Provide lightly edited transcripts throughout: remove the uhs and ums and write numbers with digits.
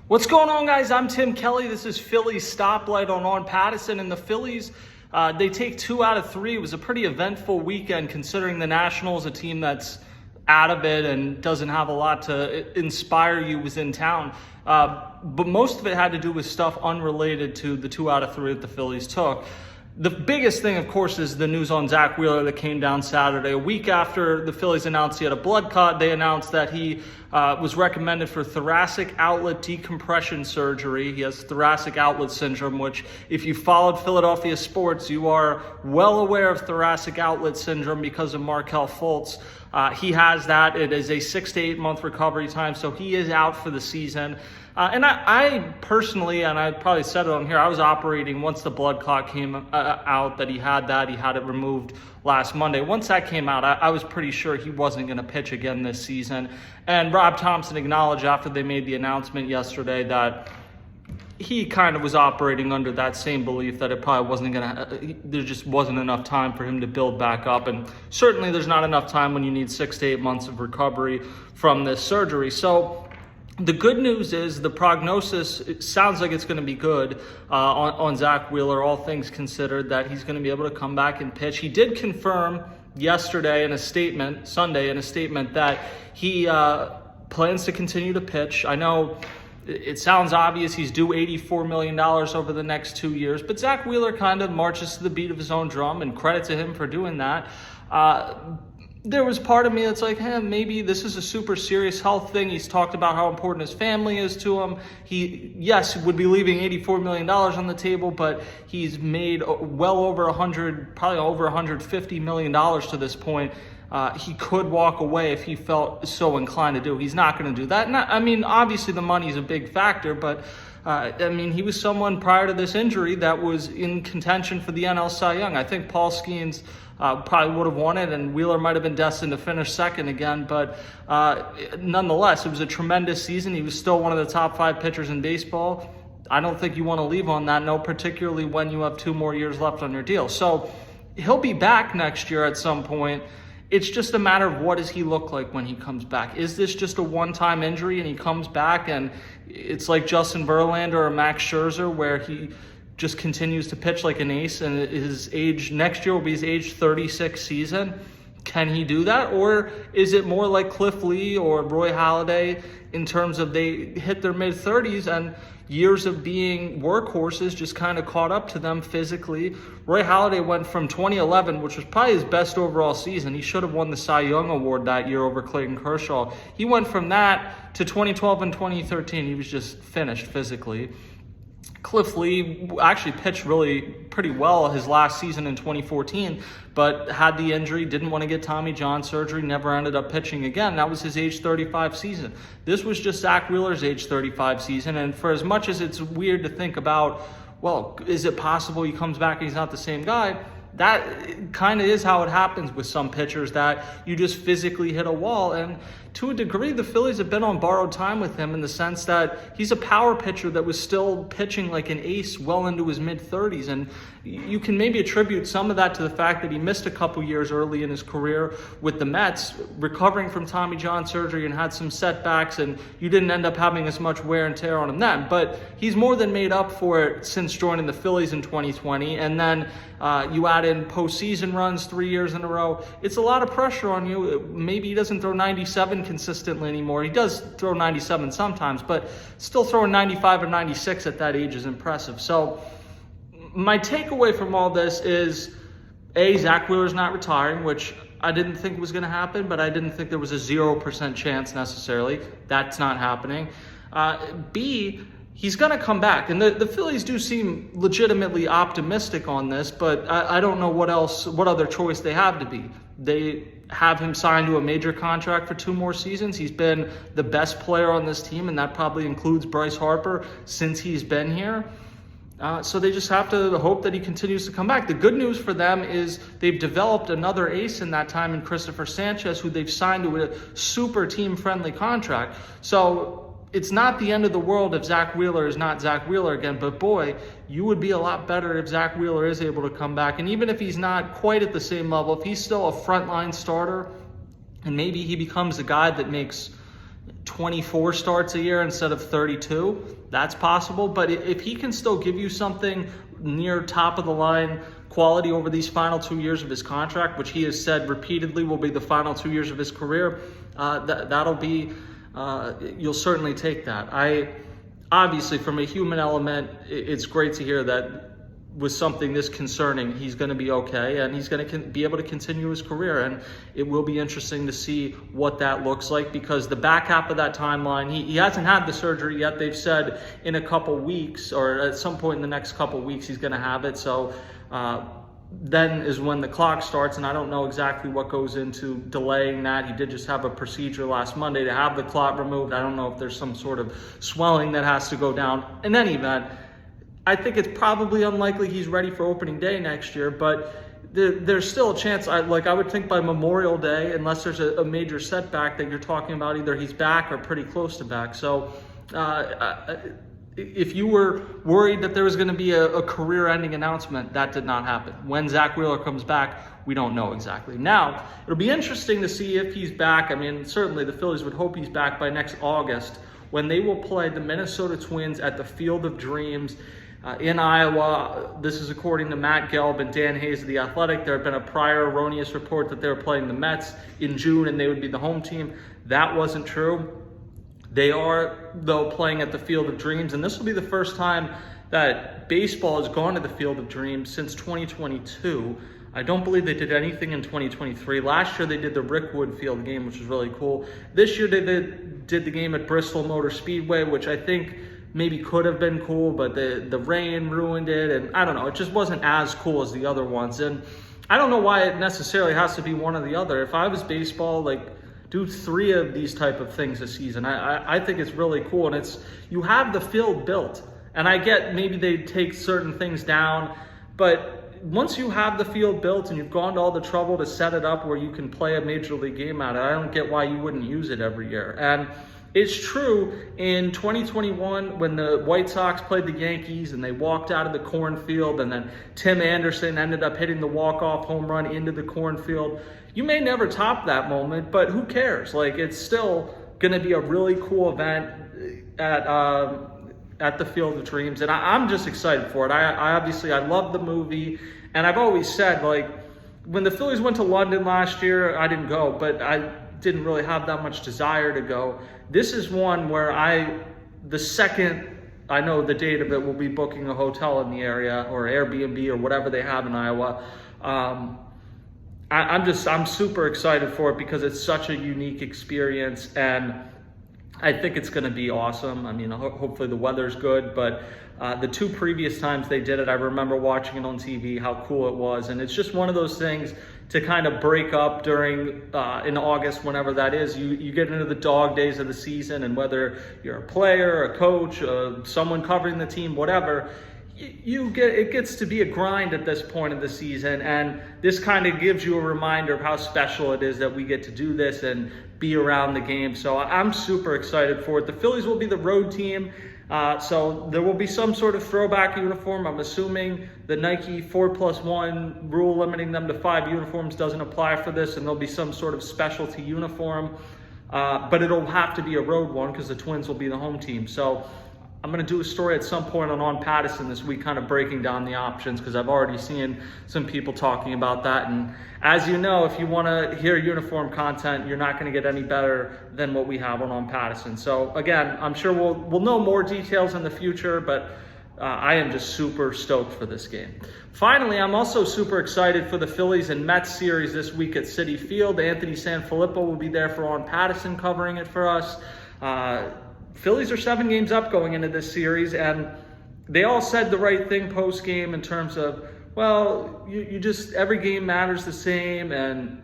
What's going on, guys? I'm Tim Kelly. This is Phillies Stoplight on Pattison, and the Phillies, they take 2 out of 3. It was a pretty eventful weekend considering the Nationals, a team that's out of it and doesn't have a lot to inspire you, was in town. But most of it had to do with stuff unrelated to the 2 out of 3 that the Phillies took. The biggest thing, of course, is the news on Zack Wheeler that came down Saturday. A week after the Phillies announced he had a blood clot, they announced that he was recommended for thoracic outlet decompression surgery. He has thoracic outlet syndrome, which, if you followed Philadelphia sports, you are well aware of thoracic outlet syndrome because of Markelle Fultz. He has that. It is a 6 to 8 month recovery time, so he is out for the season. And I personally, and I probably said it on here, I was operating once the blood clot came out that he had it removed last Monday. Once that came out, I was pretty sure he wasn't going to pitch again this season. And Rob Thompson acknowledged after they made the announcement yesterday that he kind of was operating under that same belief that it probably wasn't going to, there just wasn't enough time for him to build back up. And certainly there's not enough time when you need 6 to 8 months of recovery from this surgery. So the good news is the prognosis, it sounds like it's going to be good on Zack Wheeler, all things considered, that he's going to be able to come back and pitch. He did confirm yesterday in a statement, Sunday in a statement, that he plans to continue to pitch. I know it sounds obvious, he's due $84 million over the next 2 years, but Zack Wheeler kind of marches to the beat of his own drum, and credit to him for doing that. There was part of me that's like, hey, maybe this is a super serious health thing. He's talked about how important his family is to him. He, yes, would be leaving $84 million on the table, but he's made well over probably over $150 million to this point. He could walk away if he felt so inclined to do. He's not going to do that. And I mean, obviously the money is a big factor, but I mean, he was someone prior to this injury that was in contention for the NL Cy Young. I think Paul Skeens probably would have won it, and Wheeler might have been destined to finish second again. But nonetheless, it was a tremendous season. He was still one of the top 5 pitchers in baseball. I don't think you want to leave on that note, particularly when you have 2 more years left on your deal. So he'll be back next year at some point. It's just a matter of what does he look like when he comes back. Is this just a one-time injury and he comes back and it's like Justin Verlander or Max Scherzer where he just continues to pitch like an ace and his age next year will be his age 36 season? Can he do that? Or is it more like Cliff Lee or Roy Halladay in terms of they hit their mid-30s and years of being workhorses just kind of caught up to them physically? Roy Halladay went from 2011, which was probably his best overall season. He should have won the Cy Young Award that year over Clayton Kershaw. He went from that to 2012 and 2013. He was just finished physically. Cliff Lee actually pitched really pretty well his last season in 2014, but had the injury, didn't want to get Tommy John surgery, never ended up pitching again. That was his age 35 season. This was just Zack Wheeler's age 35 season, and for as much as it's weird to think about, well, is it possible he comes back and he's not the same guy? That kind of is how it happens with some pitchers, that you just physically hit a wall. And to a degree, the Phillies have been on borrowed time with him in the sense that he's a power pitcher that was still pitching like an ace well into his mid-30s. And you can maybe attribute some of that to the fact that he missed a couple years early in his career with the Mets, recovering from Tommy John surgery and had some setbacks, and you didn't end up having as much wear and tear on him then. But he's more than made up for it since joining the Phillies in 2020. And then you add in postseason runs 3 years in a row. It's a lot of pressure on you. Maybe he doesn't throw 97 consistently anymore. He does throw 97 sometimes, but still throwing 95 or 96 at that age is impressive. So my takeaway from all this is, A, Zack Wheeler's not retiring, which I didn't think was going to happen, but I didn't think there was a 0% chance necessarily. That's not happening. B, he's going to come back. And the Phillies do seem legitimately optimistic on this, but I don't know what other choice they have to be. They have him signed to a major contract for 2 more seasons. He's been the best player on this team, and that probably includes Bryce Harper since he's been here. So they just have to hope that he continues to come back. The good news for them is they've developed another ace in that time in Christopher Sanchez, who they've signed to a super team-friendly contract. So it's not the end of the world if Zack Wheeler is not Zack Wheeler again, but boy, you would be a lot better if Zack Wheeler is able to come back. And even if he's not quite at the same level, if he's still a frontline starter, and maybe he becomes a guy that makes 24 starts a year instead of 32. That's possible. But if he can still give you something near top of the line quality over these final 2 years of his contract, which he has said repeatedly will be the final 2 years of his career, that'll be, you'll certainly take that. Obviously, from a human element, it's great to hear that with something this concerning, he's going to be okay, and he's going to be able to continue his career. And it will be interesting to see what that looks like, because the back half of that timeline, he hasn't had the surgery yet. They've said in a couple weeks, or at some point in the next couple weeks, he's going to have it. So then is when the clock starts, and I don't know exactly what goes into delaying that. He did just have a procedure last Monday to have the clot removed. I don't know if there's some sort of swelling that has to go down. In any event, I think it's probably unlikely he's ready for opening day next year, but there's still a chance. I would think by Memorial Day, unless there's a major setback, that you're talking about either he's back or pretty close to back. So if you were worried that there was going to be a career-ending announcement, that did not happen. When Zack Wheeler comes back, we don't know exactly. Now, it'll be interesting to see if he's back. I mean, certainly the Phillies would hope he's back by next August, when they will play the Minnesota Twins at the Field of Dreams in Iowa. This is according to Matt Gelb and Dan Hayes of The Athletic. There had been a prior erroneous report that they were playing the Mets in June and they would be the home team. That wasn't true. They are, though, playing at the Field of Dreams, and this will be the first time that baseball has gone to the Field of Dreams since 2022. I don't believe they did anything in 2023. Last year they did the Rickwood Field game, which was really cool. This year they did the game at Bristol Motor Speedway, which I think maybe could have been cool, but the rain ruined it, and I don't know. It just wasn't as cool as the other ones, and I don't know why it necessarily has to be one or the other. If I was baseball, do 3 of these type of things a season. I think it's really cool, and you have the field built, and I get maybe they take certain things down, but once you have the field built and you've gone to all the trouble to set it up where you can play a major league game at it, I don't get why you wouldn't use it every year. And it's true, in 2021, when the White Sox played the Yankees and they walked out of the cornfield, and then Tim Anderson ended up hitting the walk-off home run into the cornfield, you may never top that moment, but who cares? It's still going to be a really cool event at the Field of Dreams, and I'm just excited for it. I love the movie, and I've always said, when the Phillies went to London last year, I didn't go, but I didn't really have that much desire to go. This is one where the second I know the date of it, will be booking a hotel in the area, or Airbnb, or whatever they have in Iowa. I'm super excited for it because it's such a unique experience, and I think it's going to be awesome. I mean, hopefully the weather's good, but the 2 previous times they did it, I remember watching it on TV, how cool it was. And it's just one of those things to kind of break up during, in August, whenever that is. You get into the dog days of the season, and whether you're a player, a coach, someone covering the team, whatever, it gets to be a grind at this point of the season, and this kind of gives you a reminder of how special it is that we get to do this and be around the game. So I'm super excited for it. The Phillies will be the road team, so there will be some sort of throwback uniform. I'm assuming the Nike 4+1 rule limiting them to 5 uniforms doesn't apply for this, and there'll be some sort of specialty uniform, but it'll have to be a road one because the Twins will be the home team. So I'm going to do a story at some point on Pattison this week, kind of breaking down the options, because I've already seen some people talking about that. And as you know, if you want to hear uniform content, you're not going to get any better than what we have on Pattison. So again, I'm sure we'll know more details in the future, but I am just super stoked for this game. Finally, I'm also super excited for the Phillies and Mets series this week at Citi Field. Anthony Sanfilippo will be there for Pattison covering it for us. Phillies are 7 games up going into this series, and they all said the right thing post-game in terms of, well, you just, every game matters the same, and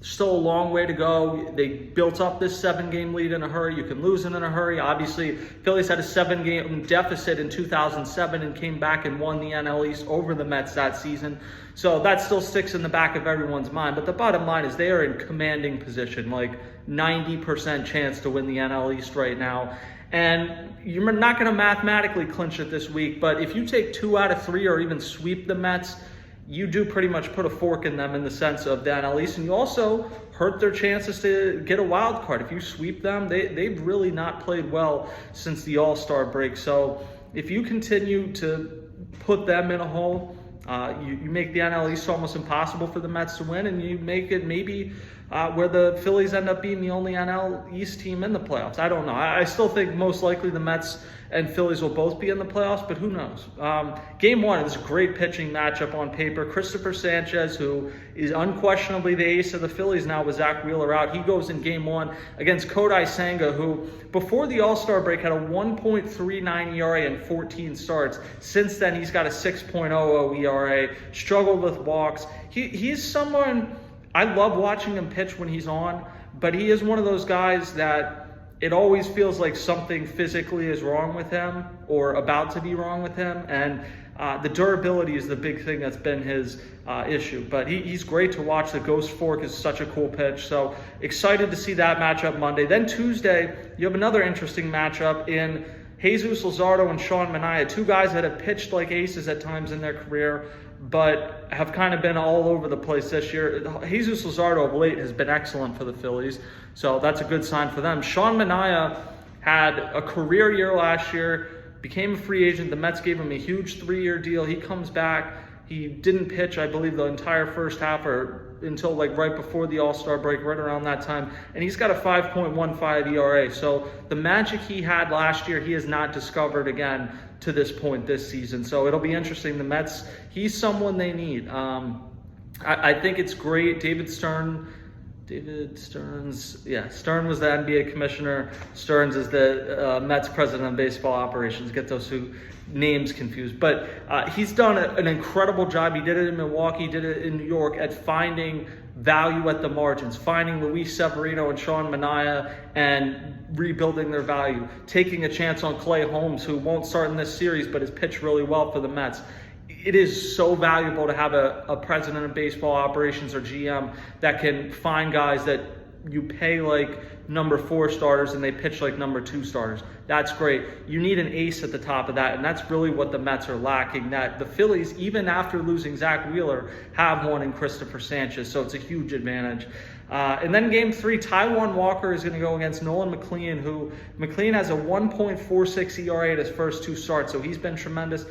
still a long way to go. They built up this 7-game lead in a hurry. You can lose it in a hurry. Obviously, Phillies had a 7-game deficit in 2007 and came back and won the NL East over the Mets that season. So that still sticks in the back of everyone's mind. But the bottom line is they are in commanding position, 90% chance to win the NL East right now. And you're not going to mathematically clinch it this week, but if you take 2 out of 3 or even sweep the Mets, you do pretty much put a fork in them in the sense of the NL East, and you also hurt their chances to get a wild card. If you sweep them, they've really not played well since the All-Star break. So if you continue to put them in a hole, you make the NL East almost impossible for the Mets to win, and you make it maybe where the Phillies end up being the only NL East team in the playoffs. I don't know. I still think most likely the Mets and Phillies will both be in the playoffs, but who knows? Game one is a great pitching matchup on paper. Christopher Sanchez, who is unquestionably the ace of the Phillies now with Zack Wheeler out, he goes in game one against Kodai Senga, who before the All-Star break had a 1.39 ERA in 14 starts. Since then, he's got a 6.00 ERA, struggled with walks. He's someone, I love watching him pitch when he's on, but he is one of those guys that it always feels like something physically is wrong with him or about to be wrong with him. And the durability is the big thing that's been his issue. But he's great to watch. The Ghost Fork is such a cool pitch. So excited to see that matchup Monday. Then Tuesday, you have another interesting matchup in Jesus Luzardo and Sean Manaea, two guys that have pitched like aces at times in their career, but have kind of been all over the place this year. Jesus Luzardo of late has been excellent for the Phillies, so that's a good sign for them. Sean Manaea had a career year last year, became a free agent. The Mets gave him a huge 3-year deal. He comes back. He didn't pitch, I believe, the entire first half or until like right before the All-Star break, right around that time. And he's got a 5.15 ERA. So the magic he had last year, he has not discovered again to this point this season. So it'll be interesting. The Mets, he's someone they need. I think it's great. Stern was the NBA commissioner. Stearns is the Mets president of baseball operations. Get those two names confused. But he's done an incredible job. He did it in Milwaukee, did it in New York at finding value at the margins, finding Luis Severino and Sean Manaea and rebuilding their value, taking a chance on Clay Holmes, who won't start in this series but has pitched really well for the Mets. It is so valuable to have a president of baseball operations or GM that can find guys that you pay like number 4 starters and they pitch like number 2 starters. That's great. You need an ace at the top of that, and that's really what the Mets are lacking. That the Phillies, even after losing Zack Wheeler, have one in Christopher Sanchez, so it's a huge advantage. And then game 3, Taijuan Walker is going to go against Nolan McLean, who McLean has a 1.46 ERA at his first 2 starts, so he's been tremendous.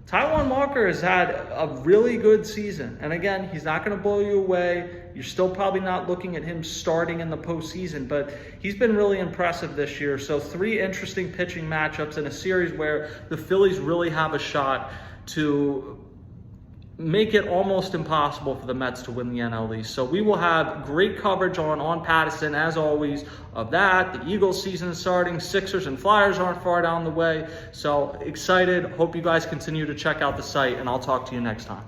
Taijuan Walker has had a really good season. And again, he's not going to blow you away. You're still probably not looking at him starting in the postseason, but he's been really impressive this year. So 3 interesting pitching matchups in a series where the Phillies really have a shot to make it almost impossible for the Mets to win the NL East. So we will have great coverage on Pattison, as always, of that. The Eagles season is starting. Sixers and Flyers aren't far down the way. So excited. Hope you guys continue to check out the site, and I'll talk to you next time.